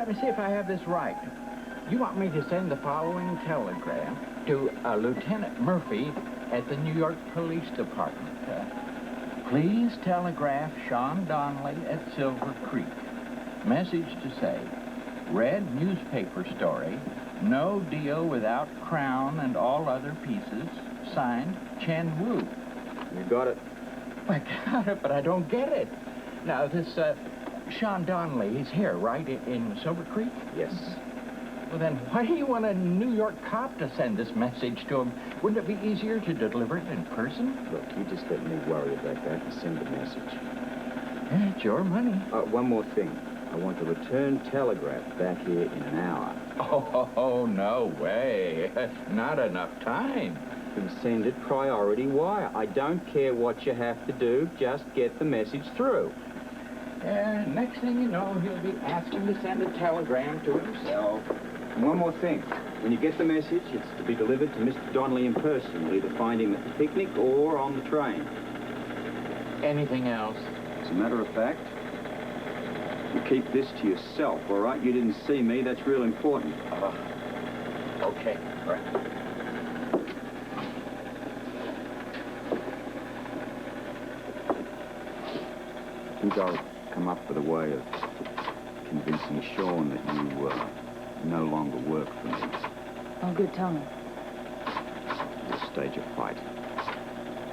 let me see if I have this right. You want me to send the following telegram to Lieutenant Murphy at the New York Police Department. Please telegraph Sean Donnelly at Silver Creek. Message to say, read newspaper story, no deal without crown and all other pieces, signed Chen Wu. You got it? I got it, but I don't get it. Now, this Sean Donnelly, he's here, right, in Silver Creek? Yes. Well, then why do you want a New York cop to send this message to him? Wouldn't it be easier to deliver it in person? Look, you just let me worry about that and send the message. Yeah, it's your money. One more thing. I want the return telegraph back here in an hour. Oh, no way. Not enough time. You can send it priority wire. I don't care what you have to do. Just get the message through. Next thing you know, he'll be asking to send a telegram to himself. And one more thing. When you get the message, it's to be delivered to Mr. Donnelly in person. You'll either find him at the picnic or on the train. Anything else? As a matter of fact, you keep this to yourself, all right? You didn't see me. That's real important. Okay, right. I think I'll come up with a way of convincing Sean that you no longer work for me. Oh, good, tell me. We'll stage a fight.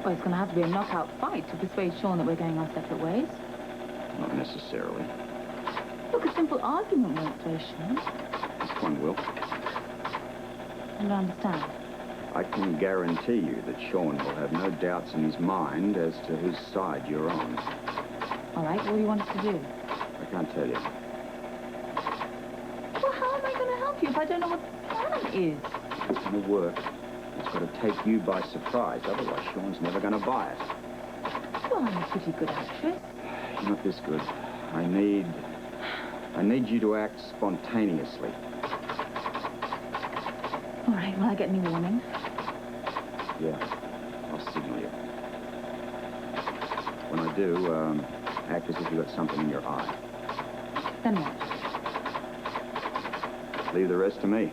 Well, it's going to have to be a knockout fight to persuade Sean that we're going our separate ways. Not necessarily. Look, a simple argument won't play, Sean. This one will. I don't understand. I can guarantee you that Sean will have no doubts in his mind as to whose side you're on. All right, what do you want us to do? I can't tell you. Well, how am I going to help you if I don't know what the plan is? It's going to work. It's got to take you by surprise. Otherwise, Sean's never going to buy it. Well, I'm a pretty good actress. You're not this good. I need you to act spontaneously. All right, will I get any warning? Yeah, I'll signal you. When I do, act as if you got something in your eye. Then what? Leave the rest to me.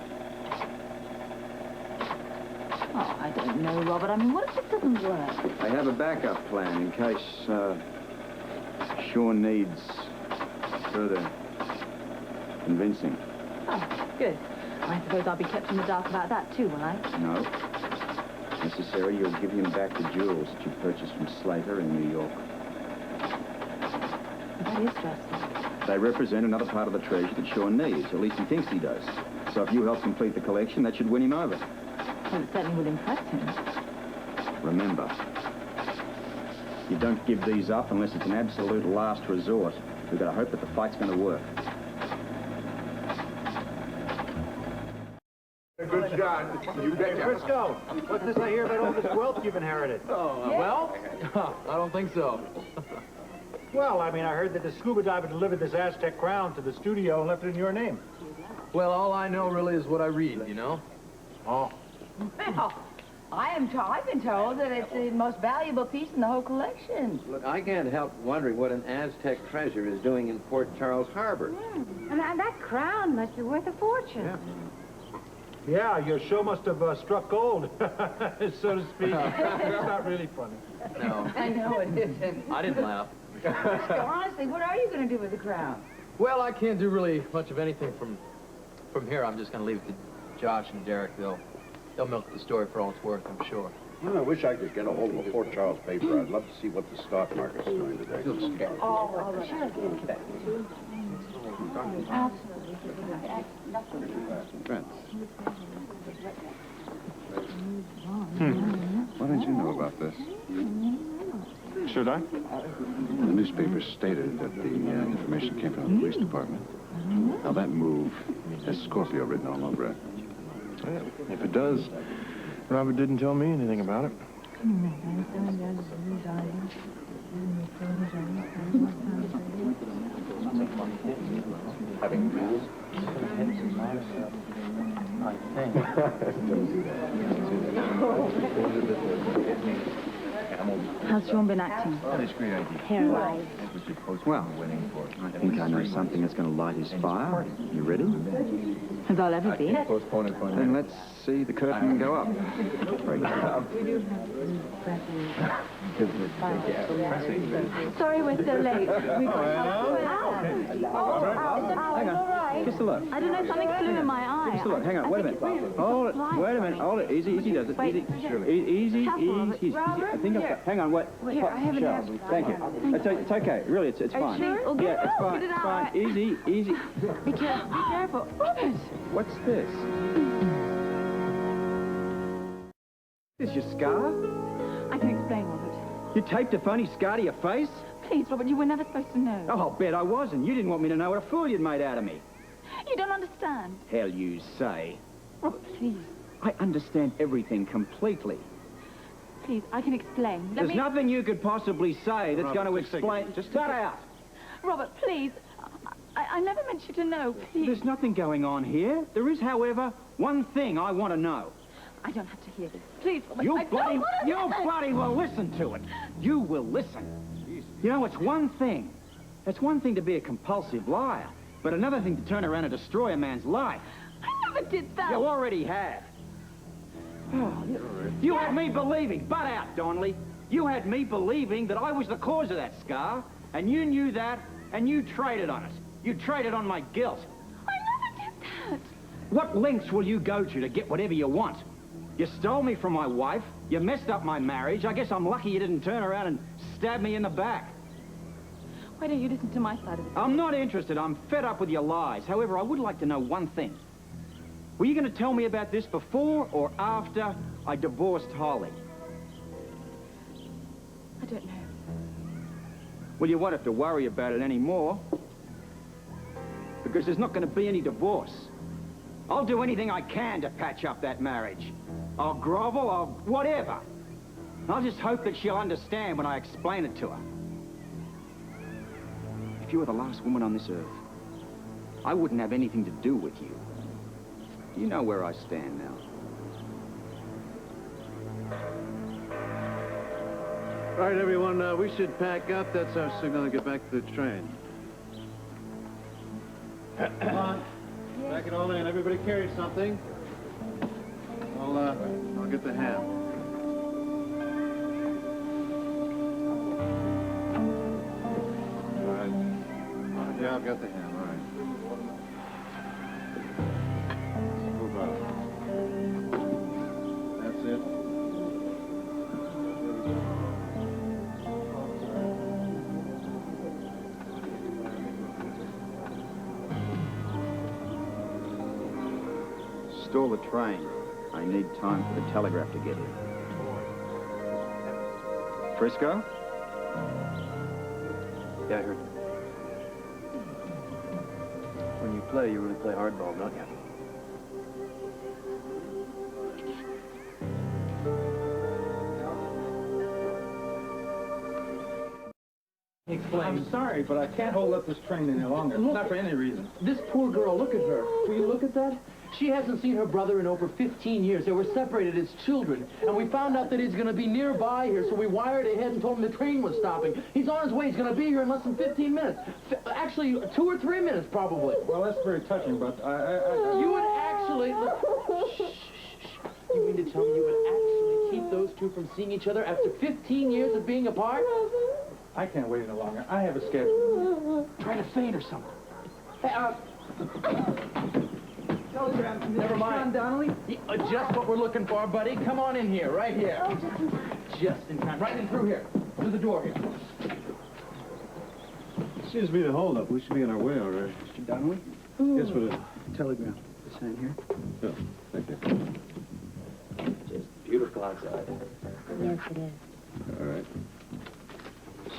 Oh, I don't know, Robert. I mean, what if it doesn't work? I have a backup plan in case Sean needs further convincing. Oh, good. I suppose I'll be kept in the dark about that too, will I? No. Necessary, you'll give him back the jewels that you purchased from Slater in New York. That is drastic. They represent another part of the treasure that Sean needs. At least he thinks he does. So if you help complete the collection, that should win him over. Well, it certainly will impress him. Remember, you don't give these up unless it's an absolute last resort. We've got to hope that the fight's going to work. Good shot. You bet. Hey, Frisco, what's this I hear about all this wealth you've inherited? Well, I don't think so. Well, I mean, I heard that the scuba diver delivered this Aztec crown to the studio and left it in your name. Well, all I know really is what I read, you know? Oh. Well, I've been told that it's the most valuable piece in the whole collection. Look, I can't help wondering what an Aztec treasure is doing in Port Charles Harbor. And that crown must be worth a fortune. Yeah, your show must have struck gold, so to speak. It's not really funny. No. I know it isn't. I didn't laugh. So honestly, what are you going to do with the crown? Well, I can't do really much of anything from here. I'm just going to leave it to Josh and Derek. They'll milk the story for all it's worth, I'm sure. Well, I wish I could get a hold of a Port Charles paper. I'd love to see what the stock market's doing today. Oh, sure. Why didn't you know about this? Should I? The newspaper stated that the information came from the police department. Now, that move has Scorpio written all over it. Well, if it does, Robert didn't tell me anything about it. How's Sean been acting? That's a great idea. Hair-wise. Well, I think I know something that's going to light his fire. You ready? As I'll ever be. Then let's see the curtain go up. Sorry we're so late. We got Hang on. Just a look. I don't know, something flew in my eye. Just a look. Hang on. Wait a minute. Hold it. Wait a minute. Hold it. Easy. Easy does it. Wait, Easy. careful, Easy. Robert. I think I've... Hang on. Wait. Here, I have an Charles, thank you. It's okay. Really, it's fine. Are you sure? Yeah, it's fine. Get it It's out. fine. Easy. Be careful. Robert. What's this? Is your scar? I can explain, Robert. You taped a phony scar to your face? Please, Robert, you were never supposed to know. Oh, I'll bet I wasn't. You didn't want me to know what a fool you'd made out of me. You don't understand. Hell you say. Robert, please. I understand everything completely. Please, I can explain. Let There's me... nothing you could possibly say that's going to just take explain... it. Just Shut out! Robert, please. I never meant you to know, please. There's nothing going on here. There is, however, one thing I want to know. I don't have to hear this. Please, Robert, You I bloody... don't want to... You bloody will listen to it. You will listen. You know, it's one thing. It's one thing to be a compulsive liar, but another thing to turn around and destroy a man's life. I never did that. You already have. Oh, you had me believing... Butt out, Donnelly. You had me believing that I was the cause of that scar, and you knew that, and you traded on it. You traded on my guilt. I never did that. What lengths will you go to get whatever you want? You stole me from my wife. You messed up my marriage. I guess I'm lucky you didn't turn around and stab me in the back. Why don't you listen to my side of it? I'm not interested. I'm fed up with your lies. However, I would like to know one thing. Were you going to tell me about this before or after I divorced Holly? I don't know. Well, you won't have to worry about it anymore. Because there's not going to be any divorce. I'll do anything I can to patch up that marriage. I'll grovel, I'll whatever. I'll just hope that she'll understand when I explain it to her. If you were the last woman on this earth, I wouldn't have anything to do with you. You know where I stand now. All right, everyone, we should pack up. That's our signal to get back to the train. Come on. Pack it all in. Everybody carry something. I'll get the ham. All right. Yeah, I've got the ham. All right. Move out. That's it. Stall the train. I need time for the telegraph to get here. Frisco? Yeah, I heard. When you play, you really play hardball, don't you? I'm sorry, but I can't hold up this train any longer. Not for any reason. This poor girl, look at her. Will you look at that? She hasn't seen her brother in over 15 years. They were separated as children. And we found out that he's going to be nearby here, so we wired ahead and told him the train was stopping. He's on his way. He's going to be here in less than 15 minutes. Actually, 2 or 3 minutes, probably. Well, that's very touching, but You would actually... Shh, shh, shh. You mean to tell me you would actually keep those two from seeing each other after 15 years of being apart? I can't wait any longer. I have a schedule. Trying to faint or something. Hey, Telegram. Never mind. Donnelly? Just what we're looking for, buddy. Come on in here, right here. Just in time. Right in through here. Through the door here. Seems to be the holdup. We should be on our way already. Mr. Donnelly? Yes, what is it? Telegram. Sign here. Oh, thank you. Just beautiful outside. Yes, it is. All right.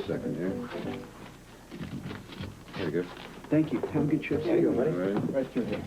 Second here. There you go. Thank you. Have a good trip. There you go, buddy. All right. Right through here.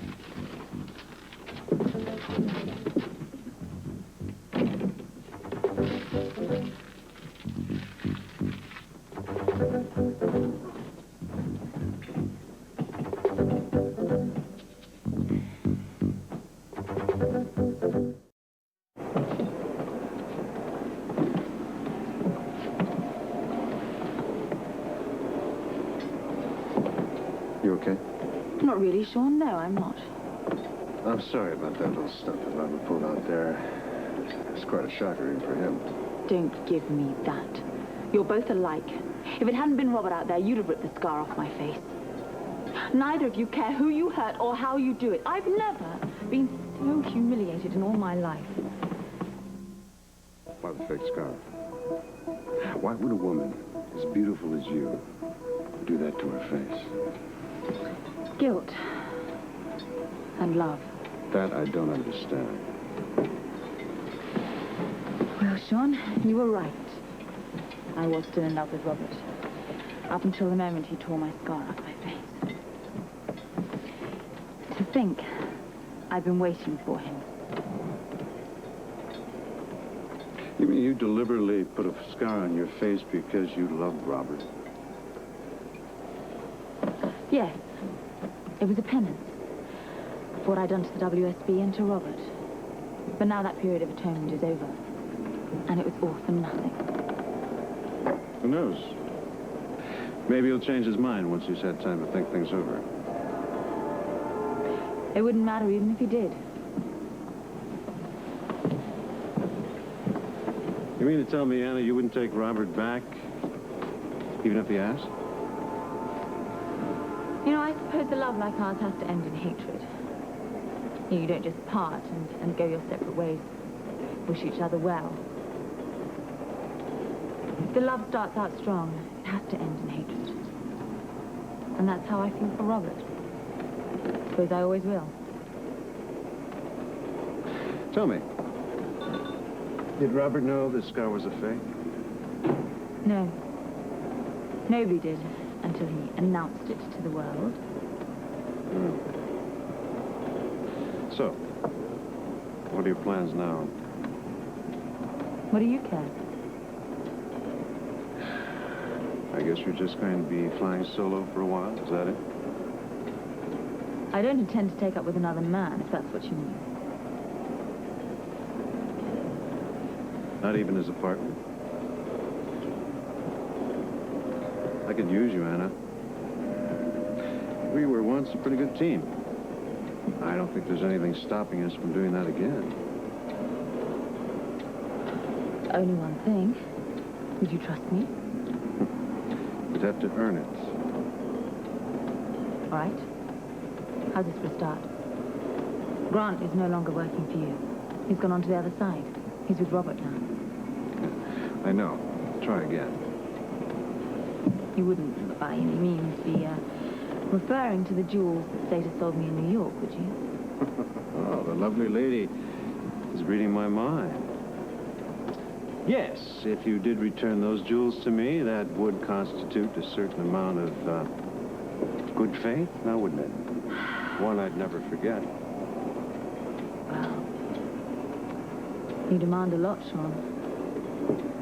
okay? Not really, Sean. No, I'm not. I'm sorry about that little stuff that Robert pulled out there. It's quite a shocker even for him. Don't give me that. You're both alike. If it hadn't been Robert out there, you'd have ripped the scar off my face. Neither of you care who you hurt or how you do it. I've never been so humiliated in all my life. Why the fake scar? Why would a woman as beautiful as you do that to her face? Guilt. And love. That I don't understand. Well, Sean, you were right. I was still in love with Robert. Up until the moment he tore my scar off my face. To think I've been waiting for him. You mean you deliberately put a scar on your face because you loved Robert? Yes. It was a penance. For what I'd done to the WSB and to Robert. But now that period of atonement is over. And it was all for nothing. Who knows? Maybe he'll change his mind once he's had time to think things over. It wouldn't matter even if he did. You mean to tell me, Anna, you wouldn't take Robert back, even if he asked? You know, I suppose a love like ours has to end in hatred. You don't just part and go your separate ways. Wish each other well. If the love starts out strong, it has to end in hatred. And that's how I feel for Robert. I suppose I always will. Tell me, did Robert know this scar was a fake? No. Nobody did until he announced it to the world. So, what are your plans now? What do you care? I guess you're just going to be flying solo for a while, is that it? I don't intend to take up with another man, if that's what you mean. Not even as a partner? I could use you, Anna. We were once a pretty good team. I don't think there's anything stopping us from doing that again. Only one thing. Would you trust me? You'd have to earn it. All right. How's this for a start? Grant is no longer working for you. He's gone on to the other side. He's with Robert now. I know. Try again. You wouldn't, by any means, be referring to the jewels that Stater sold me in New York, would you? Oh, the lovely lady is reading my mind. Yes, if you did return those jewels to me, that would constitute a certain amount of good faith, now wouldn't it? One I'd never forget. Well, you demand a lot, Sean.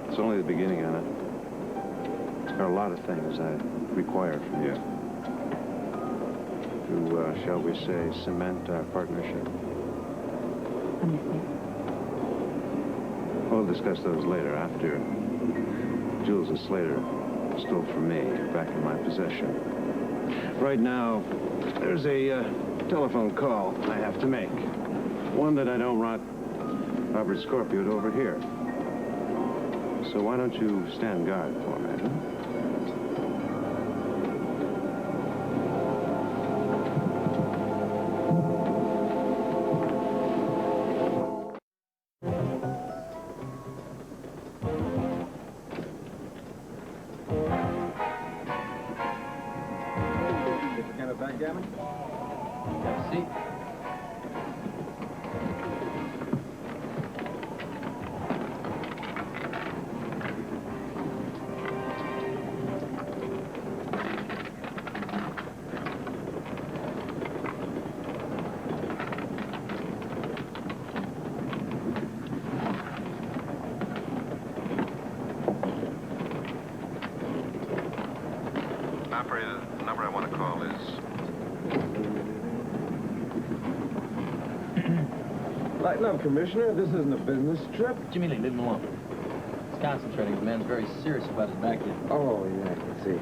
It's only the beginning, Anna. There are a lot of things I require from you. To, shall we say, cement our partnership. I'm listening. We'll discuss those later, after Jules and Slater stole from me, back in my possession. Right now, there's a telephone call I have to make. One that I don't want Robert Scorpio to overhear. So why don't you stand guard for me, huh? Operator, the number I want to call is... Lighten up, Commissioner. This isn't a business trip. Jimmy Lee, leave him alone. He's concentrating. The man's very serious about his back end. Oh, yeah, I can see.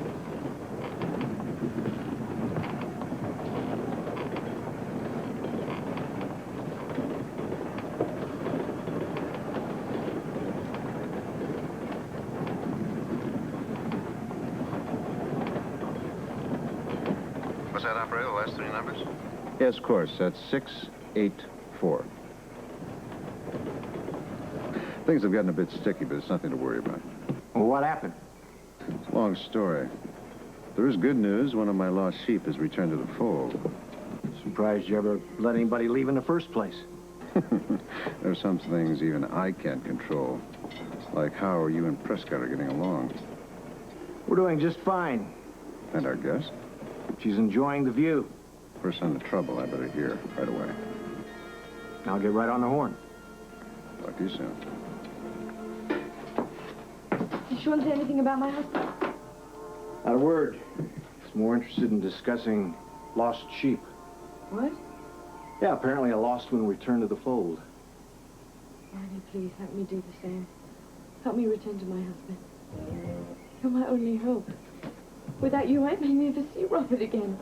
What's that, operator? The last 3 numbers? Yes, of course. That's 684. Things have gotten a bit sticky, but it's nothing to worry about. Well, what happened? It's a long story. There is good news. One of my lost sheep has returned to the fold. Surprised you ever let anybody leave in the first place. There are some things even I can't control. Like how you and Prescott are getting along. We're doing just fine. And our guest? She's enjoying the view. First sign of trouble, I better hear right away. I'll get right on the horn. Talk to you soon. Did she want to say anything about my husband? Not a word. She's more interested in discussing lost sheep. What? Yeah, apparently a lost one returned to the fold. Daddy, please help me do the same. Help me return to my husband. You're my only hope. Without you, I may never see Robert again.